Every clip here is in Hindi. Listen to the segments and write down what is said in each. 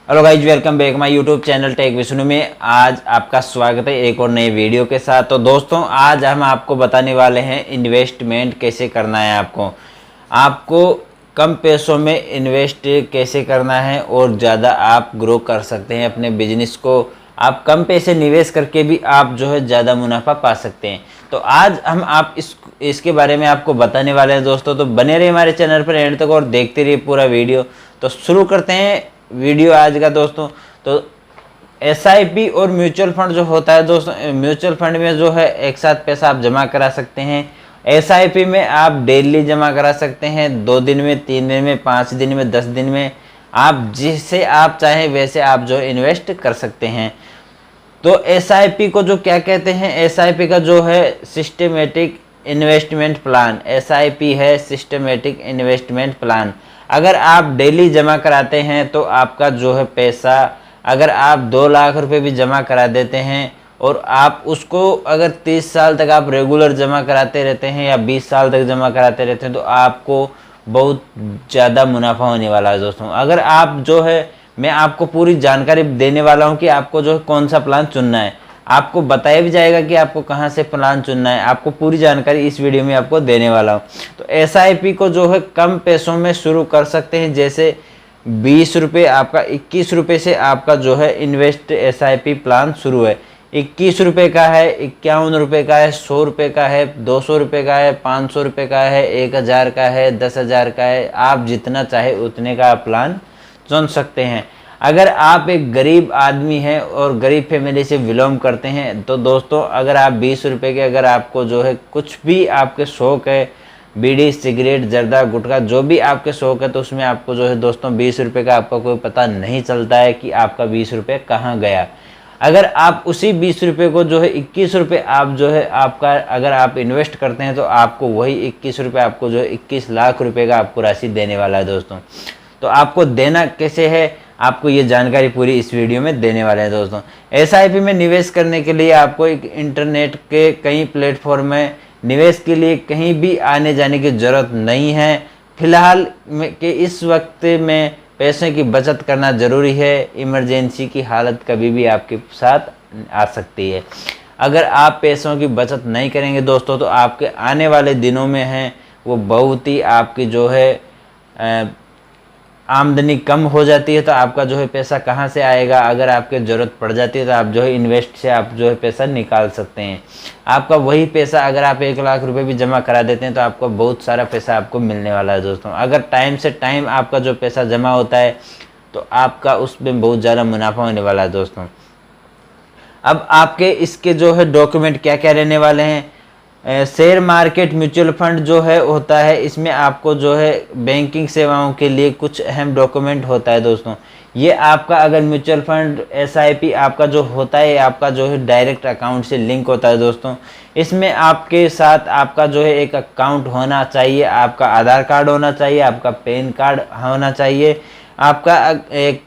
Hello guys, welcome back my YouTube channel tech Vishnu में। आज आपका स्वागत है एक और नई वीडियो के साथ। तो दोस्तों, आज हम आपको बताने वाले हैं इन्वेस्टमेंट कैसे करना है। आपको कम पैसों में इन्वेस्ट कैसे करना है और ज़्यादा आप ग्रो कर सकते हैं अपने बिजनेस को। आप कम पैसे निवेश करके भी आप जो है ज़्यादा मुनाफा पा सकते हैं। तो आज हम आप इसके बारे में आपको बताने वाले हैं दोस्तों। तो बने रहिए हमारे चैनल पर एंड तक और देखते रहिए पूरा वीडियो। तो शुरू करते हैं वीडियो आज का दोस्तों। तो एसआईपी और म्यूचुअल फंड जो होता है दोस्तों, म्यूचुअल फंड में जो है एक साथ पैसा आप जमा करा सकते हैं। एसआईपी में आप डेली जमा करा सकते हैं, 2 दिन में, 3 दिन में, 5 दिन में, 10 दिन में। आप जिसे आप चाहें वैसे आप जो इन्वेस्ट कर सकते हैं। तो एसआईपी को जो क्या कहते हैं, एसआईपी का जो है सिस्टमेटिक इन्वेस्टमेंट प्लान, एसआईपी है सिस्टमेटिक इन्वेस्टमेंट प्लान। अगर आप डेली जमा कराते हैं तो आपका जो है पैसा, अगर आप 2 लाख रुपए भी जमा करा देते हैं और आप उसको अगर 30 साल तक आप रेगुलर जमा कराते रहते हैं या 20 साल तक जमा कराते रहते हैं तो आपको बहुत ज़्यादा मुनाफा होने वाला है दोस्तों। अगर आप जो है, मैं आपको पूरी जानकारी देने वाला हूं कि आपको जो है कौन सा प्लान चुनना है। आपको बताया भी जाएगा कि आपको कहां से प्लान चुनना है। आपको पूरी जानकारी इस वीडियो में आपको देने वाला हूं। तो एसआईपी को जो है कम पैसों में शुरू कर सकते हैं। जैसे 20 रुपये, आपका 21 रुपये से आपका जो है इन्वेस्ट एसआईपी प्लान शुरू है। 21 रुपये का है, 51 रुपये का है, 100 रुपये का है, 200 रुपये का है, 500 रुपये का है, 1000 का है, 10,000 का है। आप जितना चाहे उतने का प्लान चुन सकते हैं। अगर आप एक गरीब आदमी हैं और गरीब फैमिली से बिलोंग करते हैं तो दोस्तों, अगर आप 20 रुपये के, अगर आपको जो है कुछ भी आपके शौक़ है, बीड़ी, सिगरेट, जर्दा, गुटखा, जो भी आपके शौक़ है, तो उसमें आपको जो है दोस्तों 20 रुपये का आपका कोई पता नहीं चलता है कि आपका 20 रुपये कहाँ गया। अगर आप उसी 20 रुपये को जो है 21 रुपये आप जो है आपका, अगर आप इन्वेस्ट करते हैं तो आपको वही 21 रुपये आपको जो है 21 लाख रुपये का आपको राशि देने वाला है दोस्तों। तो आपको देना कैसे है, आपको ये जानकारी पूरी इस वीडियो में देने वाले हैं दोस्तों। एसआईपी में निवेश करने के लिए आपको एक इंटरनेट के कई प्लेटफॉर्म में निवेश के लिए कहीं भी आने जाने की ज़रूरत नहीं है। फिलहाल के इस वक्त में पैसे की बचत करना ज़रूरी है। इमरजेंसी की हालत कभी भी आपके साथ आ सकती है। अगर आप पैसों की बचत नहीं करेंगे दोस्तों तो आपके आने वाले दिनों में हैं वो बहुत ही आपकी जो है आमदनी कम हो जाती है। तो आपका जो है पैसा कहाँ से आएगा। अगर आपके ज़रूरत पड़ जाती है तो आप जो है इन्वेस्ट से आप जो है पैसा निकाल सकते हैं। आपका वही पैसा अगर आप 1 लाख रुपए भी जमा करा देते हैं तो आपको बहुत सारा पैसा आपको मिलने वाला है दोस्तों। अगर टाइम से टाइम आपका जो पैसा जमा होता है तो आपका उसमें बहुत ज़्यादा मुनाफा होने वाला है दोस्तों। अब आपके इसके जो है डॉक्यूमेंट क्या क्या रहने वाले हैं। शेयर मार्केट म्यूचुअल फंड जो है होता है, इसमें आपको जो है बैंकिंग सेवाओं के लिए कुछ अहम डॉक्यूमेंट होता है दोस्तों। ये आपका अगर म्यूचुअल फंड एसआईपी आपका जो होता है, आपका जो है डायरेक्ट अकाउंट से लिंक होता है दोस्तों। इसमें आपके साथ आपका जो है एक अकाउंट होना चाहिए, आपका आधार कार्ड होना चाहिए, आपका पैन कार्ड होना चाहिए, आपका एक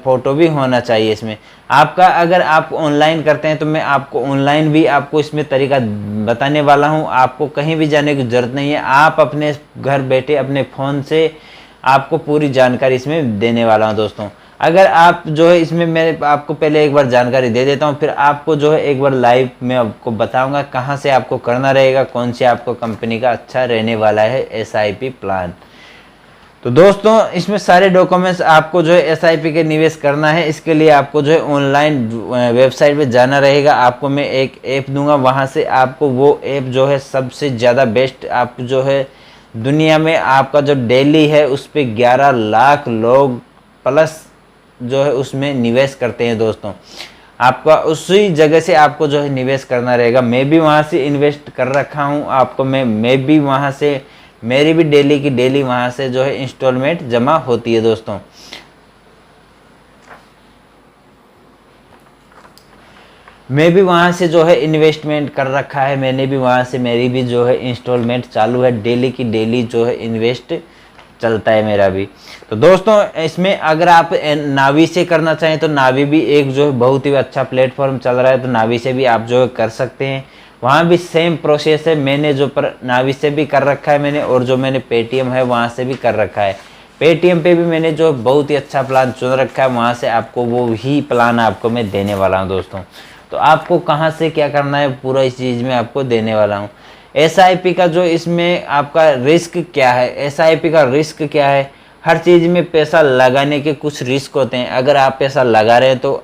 फ़ोटो भी होना चाहिए इसमें। आपका अगर आप ऑनलाइन करते हैं तो मैं आपको ऑनलाइन भी आपको इसमें तरीका बताने वाला हूं। आपको कहीं भी जाने की ज़रूरत नहीं है। आप अपने घर बैठे अपने फ़ोन से आपको पूरी जानकारी इसमें देने वाला हूं दोस्तों। अगर आप जो है इसमें, मैं आपको पहले एक बार जानकारी दे देता हूं, फिर आपको जो है एक बार लाइव में आपको बताऊंगा कहां से आपको करना रहेगा, कौन सी आपको कंपनी का अच्छा रहने वाला है एसआईपी प्लान। तो दोस्तों, इसमें सारे डॉक्यूमेंट्स आपको जो है एसआईपी के निवेश करना है। इसके लिए आपको जो है ऑनलाइन वेबसाइट पे जाना रहेगा। आपको मैं एक ऐप दूंगा, वहां से आपको वो ऐप जो है सबसे ज़्यादा बेस्ट आप जो है दुनिया में आपका जो डेली है उस पर 11 लाख लोग प्लस जो है उसमें निवेश करते हैं दोस्तों। आपका उसी जगह से आपको जो है निवेश करना रहेगा। मैं भी वहाँ से इन्वेस्ट कर रखा हूँ। आपको मैं भी वहाँ से, मेरी भी डेली की डेली वहाँ से जो है इंस्टॉलमेंट जमा होती है दोस्तों। मैं भी वहाँ से जो है इन्वेस्टमेंट कर रखा है। मैंने भी वहाँ से, मेरी भी जो है इंस्टॉलमेंट चालू है। डेली की डेली जो है इन्वेस्ट चलता है मेरा भी। तो दोस्तों, इसमें अगर आप नावी से करना चाहें तो नावी भी एक जो है बहुत ही अच्छा प्लेटफॉर्म चल रहा है, तो नावी से भी आप जो है कर सकते हैं। वहाँ भी सेम प्रोसेस है। मैंने जो पर नावी से भी कर रखा है मैंने, और जो मैंने पेटीएम है वहाँ से भी कर रखा है। पेटीएम पे भी मैंने जो बहुत ही अच्छा प्लान चुन रखा है, वहाँ से आपको वो ही प्लान आपको मैं देने वाला हूँ दोस्तों। तो आपको कहाँ से क्या करना है पूरा इस चीज़ में आपको देने वाला हूँ। एसआईपी का जो इसमें आपका रिस्क क्या है, एसआईपी का रिस्क क्या है, हर चीज़ में पैसा लगाने के कुछ रिस्क होते हैं। अगर आप पैसा लगा रहे हैं तो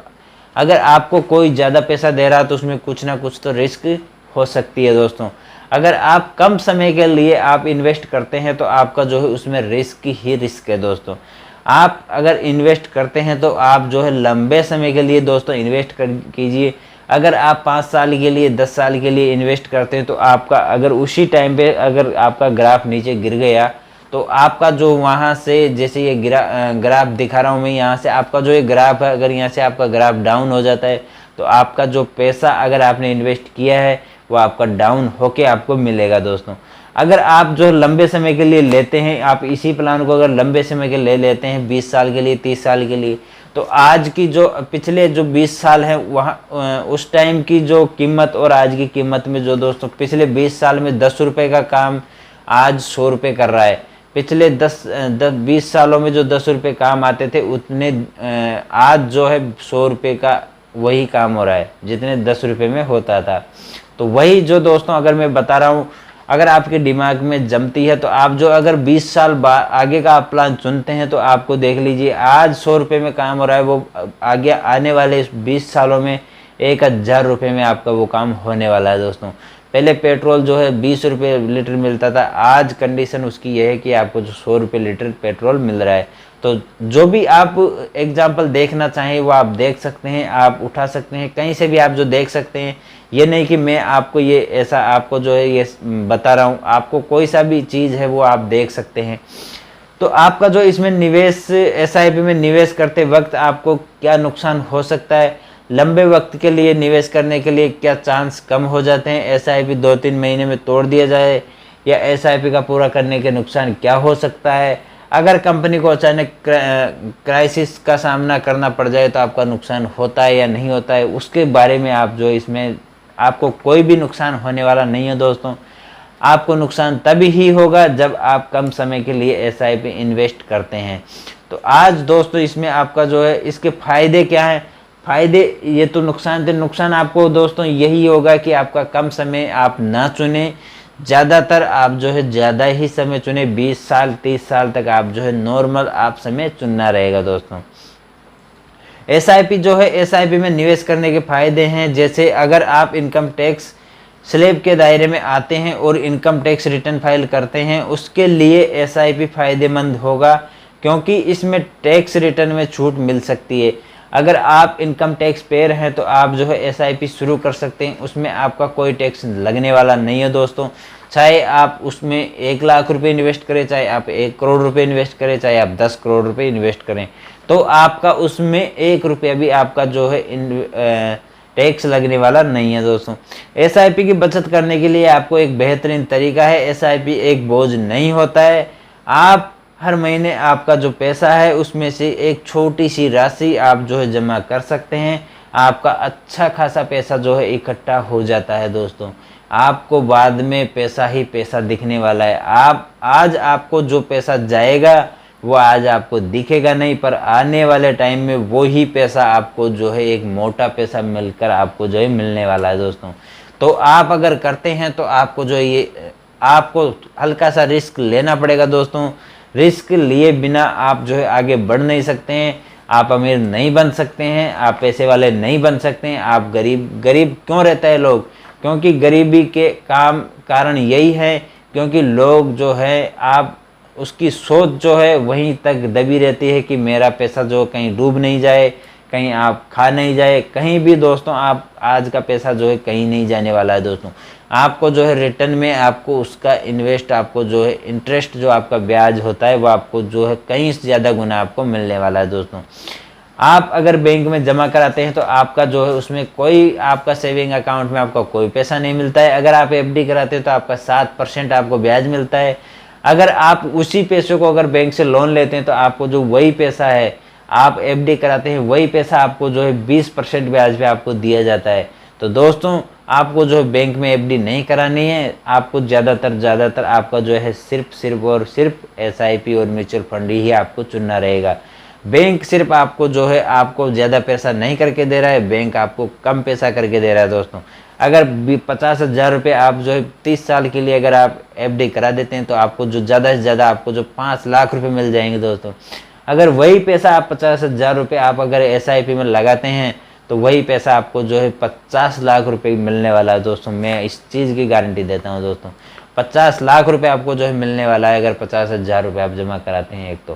अगर आपको कोई ज़्यादा पैसा दे रहा है तो उसमें कुछ ना कुछ तो रिस्क हो सकती है दोस्तों। अगर आप कम समय के लिए आप इन्वेस्ट करते हैं तो आपका जो है उसमें रिस्क ही रिस्क है दोस्तों। आप अगर इन्वेस्ट करते हैं तो आप जो है लंबे समय के लिए दोस्तों इन्वेस्ट कीजिए। अगर आप 5 साल के लिए 10 साल के लिए इन्वेस्ट करते हैं तो आपका अगर उसी टाइम पे अगर आपका ग्राफ नीचे गिर गया तो आपका जो वहाँ से जैसे ये ग्राफ दिखा रहा हूँ मैं, यहाँ से आपका जो ये ग्राफ है, अगर यहाँ से आपका ग्राफ डाउन हो जाता है तो आपका जो पैसा अगर आपने इन्वेस्ट किया है वो आपका डाउन होके आपको मिलेगा दोस्तों। अगर आप जो लंबे समय के लिए लेते हैं, आप इसी प्लान को अगर लंबे समय के ले लेते हैं 20 साल के लिए 30 साल के लिए, तो आज की जो पिछले जो 20 साल है वहाँ उस टाइम की जो कीमत और आज की कीमत में जो दोस्तों पिछले 20 साल में 10 रुपये का काम आज 100 रुपये कर रहा है। पिछले 20 सालों में जो 10 रुपये काम आते थे उतने आज जो है 100 रुपये का वही काम हो रहा है जितने 10 रुपये में होता था। तो वही जो दोस्तों अगर मैं बता रहा हूँ, अगर आपके दिमाग में जमती है तो आप जो अगर 20 साल आगे का आप प्लान चुनते हैं तो आपको देख लीजिए आज 100 रुपये में काम हो रहा है, वो आगे आने वाले 20 सालों में 1000 रुपये में आपका वो काम होने वाला है दोस्तों। पहले पेट्रोल जो है 20 रुपये लीटर मिलता था, आज कंडीशन उसकी यह है कि आपको जो 100 रुपये लीटर पेट्रोल मिल रहा है। तो जो भी आप एग्जाम्पल देखना चाहें वो आप देख सकते हैं, आप उठा सकते हैं, कहीं से भी आप जो देख सकते हैं। ये नहीं कि मैं आपको ये ऐसा आपको जो है ये बता रहा हूँ, आपको कोई सा भी चीज़ है वो आप देख सकते हैं। तो आपका जो इसमें निवेश एसआईपी में निवेश करते वक्त आपको क्या नुकसान हो सकता है, लंबे वक्त के लिए निवेश करने के लिए क्या चांस कम हो जाते हैं, एसआईपी 2-3 महीने में तोड़ दिया जाए, या एसआईपी का पूरा करने के नुकसान क्या हो सकता है, अगर कंपनी को अचानक क्राइसिस का सामना करना पड़ जाए तो आपका नुकसान होता है या नहीं होता है, उसके बारे में आप जो इसमें आपको कोई भी नुकसान होने वाला नहीं है दोस्तों। आपको नुकसान तभी ही होगा जब आप कम समय के लिए एसआईपी इन्वेस्ट करते हैं। तो आज दोस्तों इसमें आपका जो है इसके फ़ायदे क्या हैं, फ़ायदे ये तो नुकसान थे, नुकसान आपको दोस्तों यही होगा कि आपका कम समय आप ना चुने, ज़्यादातर आप जो है ज़्यादा ही समय चुने, 20 साल 30 साल तक आप जो है नॉर्मल आप समय चुनना रहेगा दोस्तों। एसआईपी जो है एसआईपी में निवेश करने के फ़ायदे हैं, जैसे अगर आप इनकम टैक्स स्लैब के दायरे में आते हैं और इनकम टैक्स रिटर्न फाइल करते हैं, उसके लिए एसआईपी फ़ायदेमंद होगा क्योंकि इसमें टैक्स रिटर्न में छूट मिल सकती है। अगर आप इनकम टैक्स पेयर हैं तो आप जो है एसआईपी शुरू कर सकते हैं, उसमें आपका कोई टैक्स लगने वाला नहीं है दोस्तों। चाहे आप उसमें 1 लाख रुपए इन्वेस्ट करें, चाहे आप 1 करोड़ रुपए इन्वेस्ट करें, चाहे आप 10 करोड़ रुपए इन्वेस्ट करें, तो आपका उसमें 1 रुपया भी आपका जो है टैक्स लगने वाला नहीं है दोस्तों। एसआईपी की बचत करने के लिए आपको एक बेहतरीन तरीका है, एसआईपी एक बोझ नहीं होता है। आप हर महीने आपका जो पैसा है उसमें से एक छोटी सी राशि आप जो है जमा कर सकते हैं, आपका अच्छा खासा पैसा जो है इकट्ठा हो जाता है दोस्तों। आपको बाद में पैसा ही पैसा दिखने वाला है। आप आज आपको जो पैसा जाएगा वो आज आपको दिखेगा नहीं, पर आने वाले टाइम में वो ही पैसा आपको जो है एक मोटा पैसा मिलकर आपको जो है मिलने वाला है दोस्तों। तो आप अगर करते हैं तो आपको जो ये आपको हल्का सा रिस्क लेना पड़ेगा दोस्तों। रिस्क लिए बिना आप जो है आगे बढ़ नहीं सकते हैं, आप अमीर नहीं बन सकते हैं, आप पैसे वाले नहीं बन सकते हैं। आप गरीब क्यों रहता है लोग, क्योंकि गरीबी के कारण यही है क्योंकि लोग जो है आप उसकी सोच जो है वहीं तक दबी रहती है कि मेरा पैसा जो कहीं डूब नहीं जाए, कहीं आप खा नहीं जाए, कहीं भी दोस्तों आप आज का पैसा जो है कहीं नहीं जाने वाला है दोस्तों। आपको जो है रिटर्न में आपको उसका इन्वेस्ट आपको जो है इंटरेस्ट जो आपका ब्याज होता है वो आपको जो है कहीं से ज़्यादा गुना आपको मिलने वाला है दोस्तों। आप अगर बैंक में जमा कराते हैं तो आपका जो है उसमें कोई आपका सेविंग अकाउंट में आपका कोई पैसा नहीं मिलता है। अगर आप एफडी कराते हैं तो आपका 7% आपको ब्याज मिलता है। अगर आप उसी पैसे को अगर बैंक से लोन लेते हैं तो आपको जो वही पैसा है आप एफडी कराते हैं वही पैसा आपको जो है 20% ब्याज पे आपको दिया जाता है। तो दोस्तों आपको जो है बैंक में एफडी नहीं करानी है। आपको ज़्यादातर आपका जो है सिर्फ और सिर्फ एसआईपी और म्यूचुअल फंड ही आपको चुनना रहेगा। बैंक सिर्फ आपको जो है आपको ज़्यादा पैसा नहीं करके दे रहा है, बैंक आपको कम पैसा करके दे रहा है दोस्तों। अगर 50,000 रुपये आप जो है 30 साल के लिए अगर आप एफडी करा देते हैं तो आपको जो ज़्यादा से ज़्यादा आपको जो 5 लाख रुपये मिल जाएंगे दोस्तों। अगर वही पैसा आप 50,000 रुपये आप अगर एसआईपी में लगाते हैं तो वही पैसा आपको जो है 50 लाख रुपये मिलने वाला है दोस्तों। मैं इस चीज़ की गारंटी देता हूँ दोस्तों, 50 लाख रुपये आपको जो है मिलने वाला है अगर 50,000 रुपये आप जमा कराते हैं एक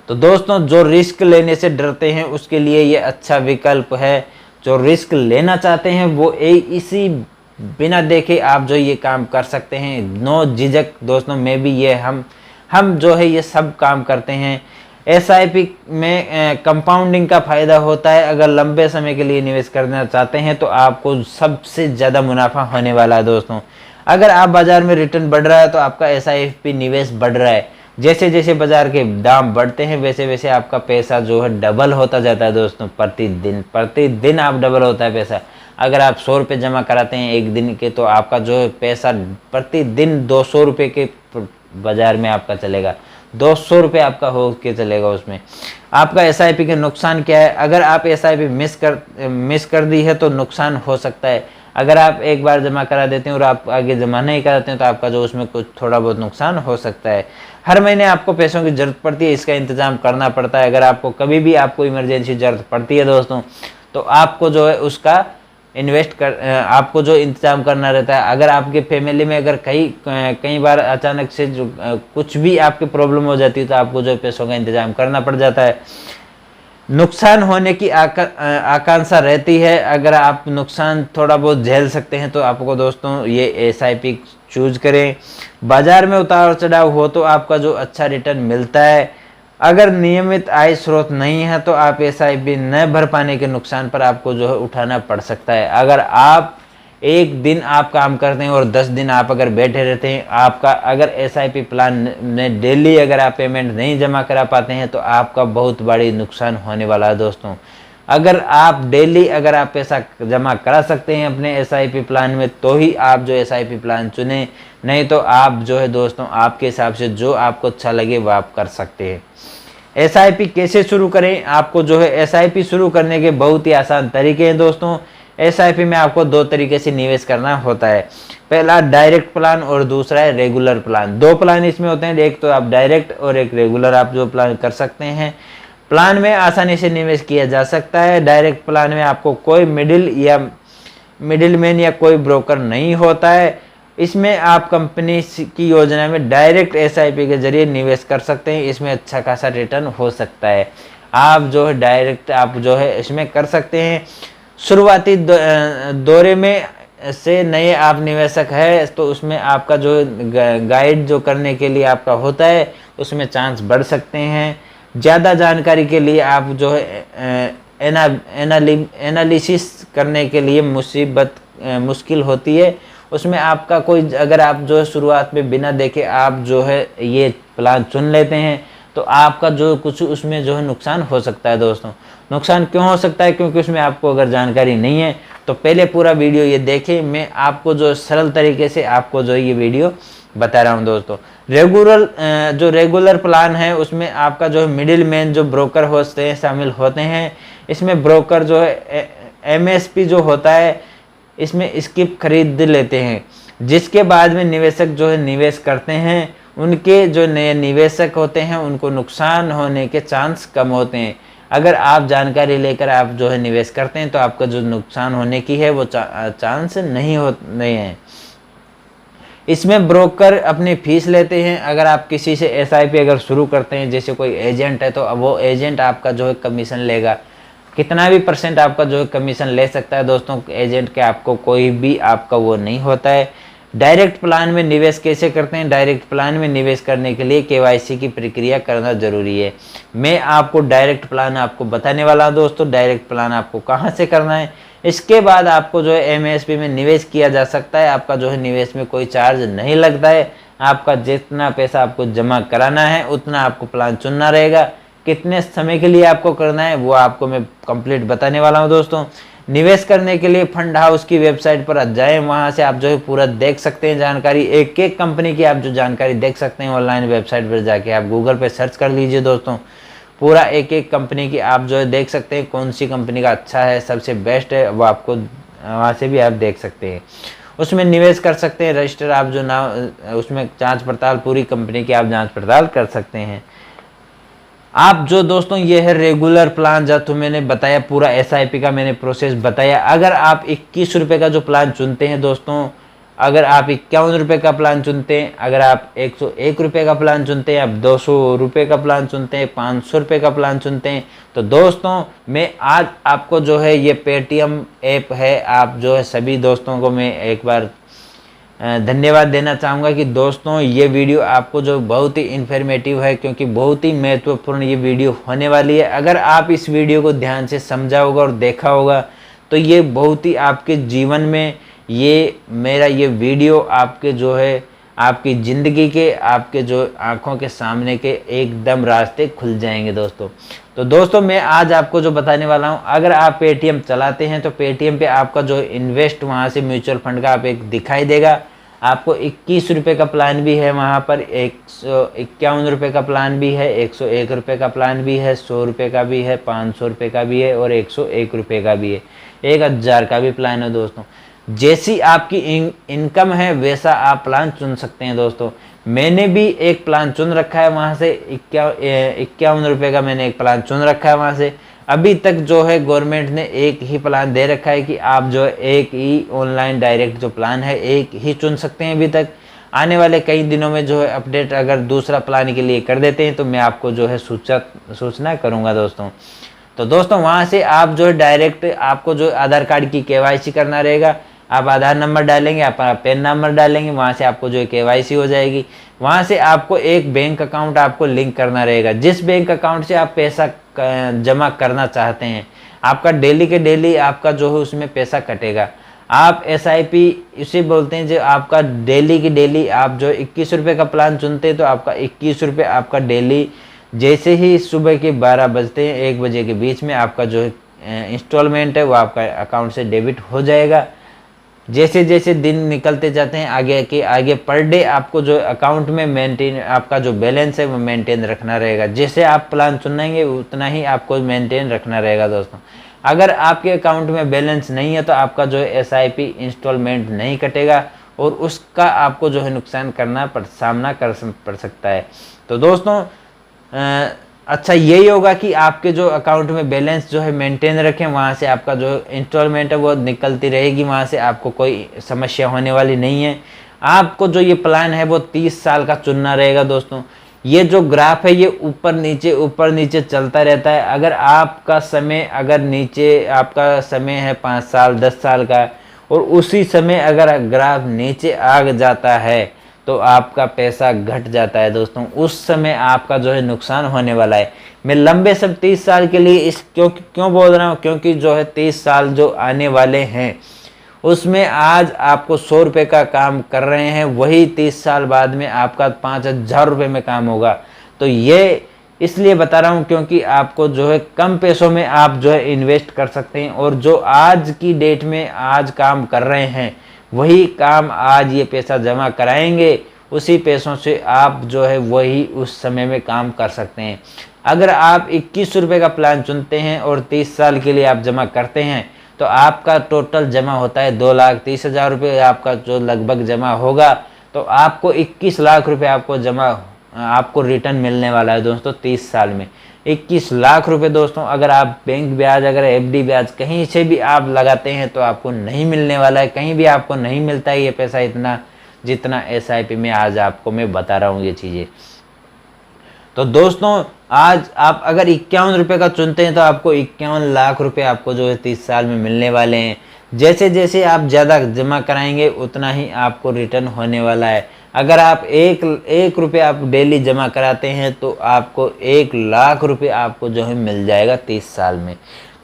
तो दोस्तों जो रिस्क लेने से डरते हैं उसके लिए ये अच्छा विकल्प है। जो रिस्क लेना चाहते हैं वो इसी बिना देखे आप जो ये काम कर सकते हैं, नो झिझक दोस्तों। मैं भी ये हम जो है ये सब काम करते हैं। एसआईपी में कंपाउंडिंग का फायदा होता है। अगर लंबे समय के लिए निवेश करना चाहते हैं तो आपको सबसे ज़्यादा मुनाफा होने वाला है दोस्तों। अगर आप बाजार में रिटर्न बढ़ रहा है तो आपका एसआईपी निवेश बढ़ रहा है। जैसे जैसे बाजार के दाम बढ़ते हैं वैसे वैसे आपका पैसा जो है डबल होता जाता है दोस्तों। प्रतिदिन आप डबल होता है पैसा। अगर आप 100 रुपये जमा कराते हैं एक दिन के तो आपका जो है पैसा प्रतिदिन 200 रुपये के बाजार में आपका चलेगा। 200 रुपये आपका हो के चलेगा। उसमें आपका एसआईपी के नुकसान क्या है? अगर आप एसआईपी मिस कर दी है तो नुकसान हो सकता है। अगर आप एक बार जमा करा देते हैं और आप आगे जमा नहीं कराते हैं तो आपका जो उसमें कुछ थोड़ा बहुत नुकसान हो सकता है। हर महीने आपको पैसों की ज़रूरत पड़ती है, इसका इंतज़ाम करना पड़ता है। अगर आपको कभी भी आपको इमरजेंसी ज़रूरत पड़ती है दोस्तों तो आपको जो है उसका आपको जो इंतज़ाम करना रहता है। अगर आपके फैमिली में अगर कई बार अचानक से जो कुछ भी आपकी प्रॉब्लम हो जाती है तो आपको जो पैसों का इंतज़ाम करना पड़ जाता है। नुकसान होने की आकांक्षा रहती है। अगर आप नुकसान थोड़ा बहुत झेल सकते हैं तो आपको दोस्तों ये एसआईपी चूज करें। बाजार में उतार चढ़ाव हो तो आपका जो अच्छा रिटर्न मिलता है। अगर नियमित आय स्रोत नहीं है तो आप एसआईपी न भर पाने के नुकसान पर आपको जो है उठाना पड़ सकता है। अगर आप एक दिन आप काम करते हैं और 10 दिन आप अगर बैठे रहते हैं, आपका अगर एसआईपी प्लान में डेली अगर आप पेमेंट नहीं जमा करा पाते हैं तो आपका बहुत बड़ी नुकसान होने वाला है दोस्तों। अगर आप डेली अगर आप पैसा जमा करा सकते हैं अपने एसआईपी प्लान में तो ही आप जो एसआईपी प्लान चुनें, नहीं तो आप जो है दोस्तों आपके हिसाब से जो आपको अच्छा लगे वो आप कर सकते हैं। एसआईपी कैसे शुरू करें? आपको जो है एसआईपी शुरू करने के बहुत ही आसान तरीके हैं दोस्तों। एसआईपी में आपको 2 तरीके से निवेश करना होता है। पहला डायरेक्ट प्लान और दूसरा है रेगुलर प्लान। 2 प्लान इसमें होते हैं, एक तो आप डायरेक्ट और एक रेगुलर आप जो प्लान कर सकते हैं। प्लान में आसानी से निवेश किया जा सकता है। डायरेक्ट प्लान में आपको कोई मिडिलमैन या कोई ब्रोकर नहीं होता है। इसमें आप कंपनी की योजना में डायरेक्ट एसआईपी के जरिए निवेश कर सकते हैं। इसमें अच्छा खासा रिटर्न हो सकता है। आप जो है डायरेक्ट आप जो है इसमें कर सकते हैं। शुरुआती दौरे में से नए आप निवेशक है तो उसमें आपका जो गाइड जो करने के लिए आपका होता है उसमें चांस बढ़ सकते हैं। ज़्यादा जानकारी के लिए आप जो है एनालिसिस करने के लिए मुश्किल होती है। उसमें आपका कोई अगर आप जो है शुरुआत में बिना देखे आप जो है ये प्लान चुन लेते हैं तो आपका जो कुछ उसमें जो है नुकसान हो सकता है दोस्तों। नुकसान क्यों हो सकता है? क्योंकि उसमें आपको अगर जानकारी नहीं है तो पहले पूरा वीडियो ये देखें। मैं आपको जो सरल तरीके से आपको जो ये वीडियो बता रहा हूँ दोस्तों। रेगुलर प्लान है उसमें आपका जो है मिडिल मैन जो ब्रोकर होते हैं शामिल होते हैं। इसमें ब्रोकर जो है एमएसपी जो होता है इसमें स्किप खरीद लेते हैं, जिसके बाद में निवेशक जो है निवेश करते हैं। उनके जो नए निवेशक होते हैं उनको नुकसान होने के चांस कम होते हैं। अगर आप जानकारी लेकर आप जो है निवेश करते हैं तो आपका जो नुकसान होने की है वो चांस नहीं है। इसमें ब्रोकर अपनी फीस लेते हैं। अगर आप किसी से एसआईपी अगर शुरू करते हैं, जैसे कोई एजेंट है तो वो एजेंट आपका जो है कमीशन लेगा। कितना भी % आपका जो है कमीशन ले सकता है दोस्तों एजेंट के, आपको कोई भी आपका वो नहीं होता है। डायरेक्ट प्लान में निवेश कैसे करते हैं? डायरेक्ट प्लान में निवेश करने के लिए केवाईसी की प्रक्रिया करना जरूरी है। मैं आपको डायरेक्ट प्लान आपको बताने वाला हूं दोस्तों। डायरेक्ट प्लान आपको कहां से करना है, इसके बाद आपको जो है एमएसपी में निवेश किया जा सकता है। आपका जो है निवेश में कोई चार्ज नहीं लगता है। आपका जितना पैसा आपको जमा कराना है उतना आपको प्लान चुनना रहेगा। कितने समय के लिए आपको करना है वो आपको मैं कंप्लीट बताने वाला हूं दोस्तों। निवेश करने के लिए फंड हाउस की वेबसाइट पर जाएं, वहां से आप जो है पूरा देख सकते हैं जानकारी, एक एक कंपनी की आप जो जानकारी देख सकते हैं ऑनलाइन वेबसाइट पर जाके। आप गूगल पे सर्च कर लीजिए दोस्तों, पूरा एक एक कंपनी की आप जो है देख सकते हैं कौन सी कंपनी का अच्छा है, सबसे बेस्ट है, वो आपको वहाँ से भी आप देख सकते हैं। उसमें निवेश कर सकते हैं, रजिस्टर आप जो नाम उसमें जांच पड़ताल पूरी कंपनी की आप जांच पड़ताल कर सकते हैं। आप जो दोस्तों ये है रेगुलर प्लान, जो तो मैंने बताया पूरा एसआईपी का मैंने प्रोसेस बताया। अगर आप 21 रुपये का जो प्लान चुनते हैं दोस्तों, अगर आप 51 रुपये का प्लान चुनते हैं, अगर आप 101 रुपये का प्लान चुनते हैं, आप 200 रुपये का प्लान चुनते हैं, 500 रुपये का प्लान चुनते हैं, तो दोस्तों मैं आज आपको जो है ये पेटीएम ऐप है, आप जो है सभी दोस्तों को मैं एक बार धन्यवाद देना चाहूँगा कि दोस्तों ये वीडियो आपको जो बहुत ही इन्फॉर्मेटिव है, क्योंकि बहुत ही महत्वपूर्ण ये वीडियो होने वाली है। अगर आप इस वीडियो को ध्यान से समझा होगा और देखा होगा तो ये बहुत ही आपके जीवन में ये मेरा ये वीडियो आपके जो है आपकी ज़िंदगी के आपके जो आँखों के सामने के एकदम रास्ते खुल जाएंगे दोस्तों। तो दोस्तों मैं आज आपको जो बताने वाला हूँ, अगर आप पेटीएम चलाते हैं तो पेटीएम पे आपका जो इन्वेस्ट वहाँ से म्यूचुअल फंड का आप एक दिखाई देगा, आपको 21 रुपये का प्लान भी है, वहाँ पर 151 रुपये का प्लान भी है, 101 रुपये का प्लान भी है, 100 रुपये का भी है, 500 रुपये का भी है और 101 रुपये का भी है, 1000 का भी प्लान है दोस्तों। जैसी आपकी इनकम है वैसा आप प्लान चुन सकते हैं दोस्तों। मैंने भी एक प्लान चुन रखा है, वहाँ से 51 रुपये का मैंने एक प्लान चुन रखा है वहाँ से। अभी तक जो है गवर्नमेंट ने एक ही प्लान दे रखा है कि आप जो है एक ही ऑनलाइन डायरेक्ट जो प्लान है एक ही चुन सकते हैं। अभी तक आने वाले कई दिनों में जो है अपडेट अगर दूसरा प्लान के लिए कर देते हैं तो मैं आपको जो है सूचना करूंगा दोस्तों। तो दोस्तों वहाँ से आप जो है डायरेक्ट आपको जो आधार कार्ड की केवाईसी करना रहेगा, आप आधार नंबर डालेंगे, आप पैन नंबर डालेंगे, वहाँ से आपको जो है केवाईसी हो जाएगी। वहाँ से आपको एक बैंक अकाउंट आपको लिंक करना रहेगा, जिस बैंक अकाउंट से आप पैसा जमा करना चाहते हैं, आपका डेली के डेली आपका जो है उसमें पैसा कटेगा। आप एसआईपी इसे बोलते हैं, जो आपका डेली की डेली आप जो 21 रुपये का प्लान चुनते हैं तो आपका 21 रुपये आपका डेली जैसे ही सुबह के 12 बजते हैं 1 बजे के बीच में आपका जो इंस्टॉलमेंट है वो आपका अकाउंट से डेबिट हो जाएगा। जैसे जैसे दिन निकलते जाते हैं आगे के आगे पर डे आपको जो अकाउंट में मेंटेन आपका जो बैलेंस है वो मेंटेन रखना रहेगा। जैसे आप प्लान चुनेंगे उतना ही आपको मेंटेन रखना रहेगा दोस्तों। अगर आपके अकाउंट में बैलेंस नहीं है तो आपका जो है एसआईपी इंस्टॉलमेंट नहीं कटेगा और उसका आपको जो है नुकसान सामना कर पड़ सकता है। तो दोस्तों अच्छा यही होगा कि आपके जो अकाउंट में बैलेंस जो है मेंटेन रखें, वहाँ से आपका जो इंस्टॉलमेंट है वो निकलती रहेगी, वहाँ से आपको कोई समस्या होने वाली नहीं है। आपको जो ये प्लान है वो 30 साल का चुनना रहेगा दोस्तों। ये जो ग्राफ है ये ऊपर नीचे चलता रहता है। अगर आपका समय नीचे आपका समय है 5 साल 10 साल का और उसी समय अगर ग्राफ नीचे आ जाता है तो आपका पैसा घट जाता है दोस्तों, उस समय आपका जो है नुकसान होने वाला है। मैं लंबे सब 30 साल के लिए इस क्यों बोल रहा हूँ, क्योंकि जो है 30 साल जो आने वाले हैं उसमें आज आपको 100 रुपये का काम कर रहे हैं, वही 30 साल बाद में आपका 5000 रुपये में काम होगा। तो ये इसलिए बता रहा हूँ क्योंकि आपको जो है कम पैसों में आप जो है इन्वेस्ट कर सकते हैं और जो आज की डेट में आज काम कर रहे हैं वही काम आज ये पैसा जमा कराएंगे, उसी पैसों से आप जो है वही उस समय में काम कर सकते हैं। अगर आप 21 रुपये का प्लान चुनते हैं और 30 साल के लिए आप जमा करते हैं तो आपका टोटल जमा होता है 2,30,000 रुपये आपका जो लगभग जमा होगा। तो आपको 21 लाख रुपये आपको रिटर्न मिलने वाला है दोस्तों 30 साल में। 21 लाख रुपए दोस्तों अगर आप बैंक ब्याज अगर एफडी ब्याज कहीं से भी आप लगाते हैं तो आपको नहीं मिलने वाला है, कहीं भी आपको नहीं मिलता है ये पैसा इतना जितना एसआईपी में आज आपको मैं बता रहा हूँ ये चीज़ें। तो दोस्तों आज आप अगर 51 रुपये का चुनते हैं तो आपको 51 लाख रुपए आपको जो है 30 साल में मिलने वाले हैं। जैसे जैसे आप ज़्यादा जमा कराएंगे उतना ही आपको रिटर्न होने वाला है। अगर आप एक रुपये आप डेली जमा कराते हैं तो आपको 1 लाख रुपए आपको जो है मिल जाएगा 30 साल में।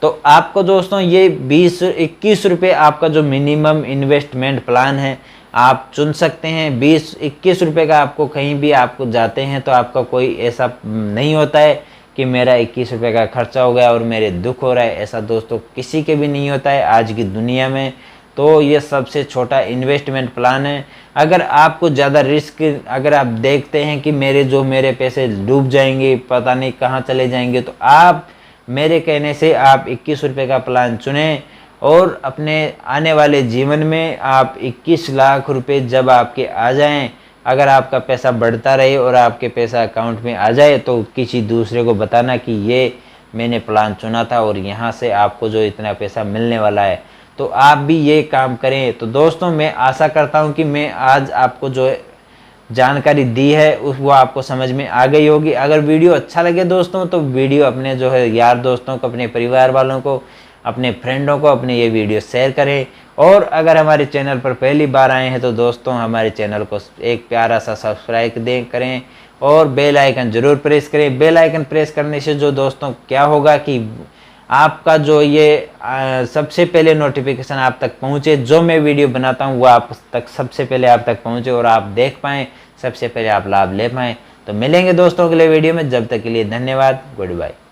तो आपको दोस्तों ये 21 रुपये आपका जो मिनिमम इन्वेस्टमेंट प्लान है आप चुन सकते हैं। 21 रुपये का आपको कहीं भी आपको जाते हैं तो आपका कोई ऐसा नहीं होता है कि मेरा 21 रुपये का खर्चा हो गया और मेरे दुख हो रहा है। ऐसा दोस्तों किसी के भी नहीं होता है आज की दुनिया में। तो ये सबसे छोटा इन्वेस्टमेंट प्लान है। अगर आपको ज़्यादा रिस्क, अगर आप देखते हैं कि मेरे पैसे डूब जाएंगे, पता नहीं कहाँ चले जाएंगे, तो आप मेरे कहने से आप 21 रुपये का प्लान चुनें और अपने आने वाले जीवन में आप 21 लाख रुपए जब आपके आ जाएं, अगर आपका पैसा बढ़ता रहे और आपके पैसा अकाउंट में आ जाए तो किसी दूसरे को बताना कि ये मैंने प्लान चुना था और यहाँ से आपको जो इतना पैसा मिलने वाला है, तो आप भी ये काम करें। तो दोस्तों मैं आशा करता हूँ कि मैं आज आपको जो जानकारी दी है वो आपको समझ में आ गई होगी। अगर वीडियो अच्छा लगे दोस्तों तो वीडियो अपने जो है यार दोस्तों को, अपने परिवार वालों को, अपने फ्रेंडों को अपने ये वीडियो शेयर करें। और अगर हमारे चैनल पर पहली बार आए हैं तो दोस्तों हमारे चैनल को एक प्यारा सा सब्सक्राइब करें और बेल आइकन ज़रूर प्रेस करें। बेल आइकन प्रेस करने से जो दोस्तों क्या होगा कि आपका जो ये सबसे पहले नोटिफिकेशन आप तक पहुंचे, जो मैं वीडियो बनाता हूं वो आप तक सबसे पहले आप तक पहुंचे और आप देख पाएँ, सबसे पहले आप लाभ ले पाएँ। तो मिलेंगे दोस्तों अगले वीडियो में, जब तक के लिए धन्यवाद, गुड बाय।